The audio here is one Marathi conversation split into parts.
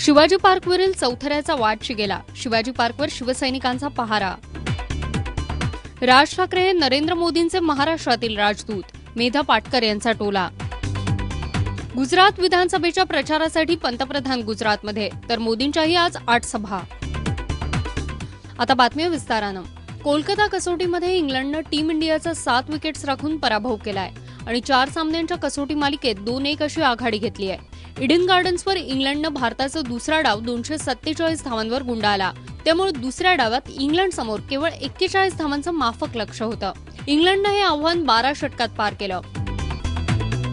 शिवाजी पार्कवरील चौथऱ्याचा वाद शिगेला. शिवाजी पार्कवर शिवसैनिकांचा पहारा. राज ठाकरे हे नरेंद्र मोदींचे महाराष्ट्रातील राजदूत. मेधा पाटकर यांचा टोला. गुजरात विधानसभेच्या प्रचारासाठी पंतप्रधान गुजरातमध्ये, तर मोदींच्याही आज 8 सभा. आता बातमी विस्तारानं. कोलकाता कसोटीमध्ये इंग्लंडनं टीम इंडियाचा 7 विकेट्स राखून पराभव केलाय आणि 4 सामन्यांच्या कसोटी मालिकेत 2-1 अशी आघाडी घेतली आहे. इडन गार्डन्सवर इंग्लंडनं भारताचा दुसरा डाव 247 धावांवर गुंडाळला. त्यामुळे दुसऱ्या डावात इंग्लंड समोर केवळ 41 धावांचं माफक लक्ष होतं. इंग्लंडनं हे आव्हान 12 षटकात पार केलं.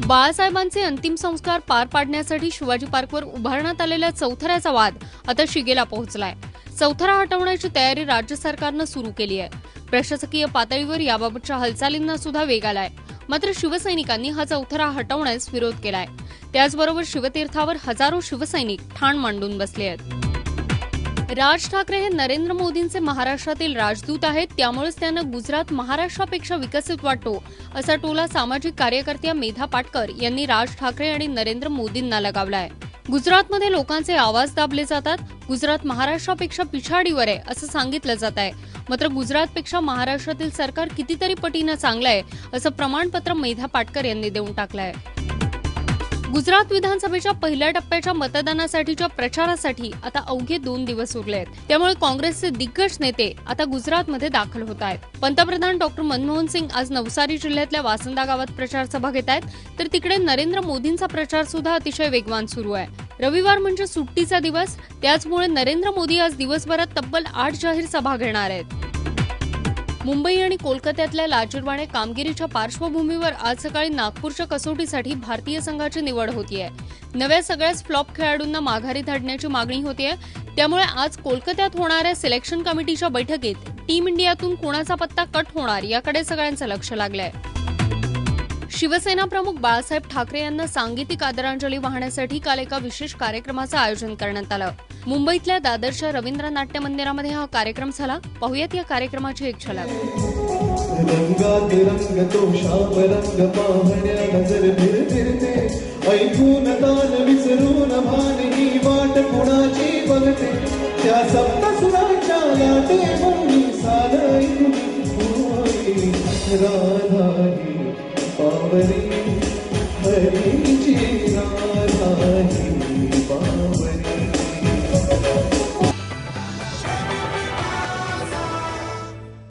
बाळासाहेबांचे अंतिम संस्कार पार पाडण्यासाठी शिवाजी पार्कवर उभारण्यात आलेल्या चौथऱ्याचा वाद आता शिगेला पोहोचलाय. चौथरा हटवण्याची तयारी राज्य सरकारनं सुरू केली आहे. प्रशासकीय पातळीवर याबाबतच्या हालचालींना सुद्धा वेग आलाय. मात्र शिवसैनिकांनी हा चौथरा हटवण्यास विरोध केलाय. त्याचबरोबर शिवतीर्थावर हजारो शिवसैनिक ठाण मांडून बसले आहेत. राज ठाकरे हे नरेंद्र मोदींचे महाराष्ट्रातील राजदूत आहेत, त्यामुळेच त्यांना गुजरात महाराष्ट्रापेक्षा विकसित वाटतो, असा टोला सामाजिक कार्यकर्त्या मेधा पाटकर यांनी राज ठाकरे आणि नरेंद्र मोदींना लगावलाय. गुजरातमध्ये लोकांचे आवाज दाबले जातात. गुजरात महाराष्ट्रापेक्षा पिछाडीवर आहे असं सांगितलं जात आहे. मात्र गुजरातपेक्षा महाराष्ट्रातील सरकार कितीतरी पटीनं चांगलं आहे असं प्रमाणपत्र मेधा पाटकर यांनी देऊन टाकलं आहे. गुजरात विधानसभेच्या पहिल्या टप्प्याच्या मतदानासाठीच्या प्रचारासाठी आता अवघे 2 दिवस उरले आहेत. त्यामुळे काँग्रेसचे दिग्गज नेते आता गुजरातमध्ये दाखल होत आहेत. पंतप्रधान डॉक्टर मनमोहन सिंग आज नवसारी जिल्ह्यातल्या वासंदा गावात प्रचार सभा घेत आहेत, तर तिकडे नरेंद्र मोदींचा प्रचार सुद्धा अतिशय वेगवान सुरू आहे. रविवार म्हणजे सुट्टीचा दिवस, त्याचमुळे नरेंद्र मोदी आज दिवसभरात तब्बल 8 जाहीर सभा घेणार आहेत. मुंबई आणि कोलकात्यातल्या लाजिरवाणे कामगिरीच्या पार्श्वभूमीवर आज सकाळी नागपूरच्या कसोटीसाठी भारतीय संघाची निवड होतीये. नव्या सगळ्याच फ्लॉप खेळाडूंना माघारी धाडण्याची मागणी होतीये. त्यामुळे आज कोलकात्यात होणाऱ्या सिलेक्शन कमिटीच्या बैठकीत टीम इंडियातून कोणाचा पत्ता कट होणार याकडे सगळ्यांचं लक्ष लागलंय. शिवसेना प्रमुख बाळासाहेब ठाकरे यांना सांगीतिक आदरांजली वाहण्यासाठी काल एका विशेष कार्यक्रमाचं आयोजन करण्यात आलं. मुंबईतल्या दादरच्या रवींद्र नाट्य मंदिरामध्ये हा कार्यक्रम झाला. पाहुयात या कार्यक्रमाची एक झलक. हरीची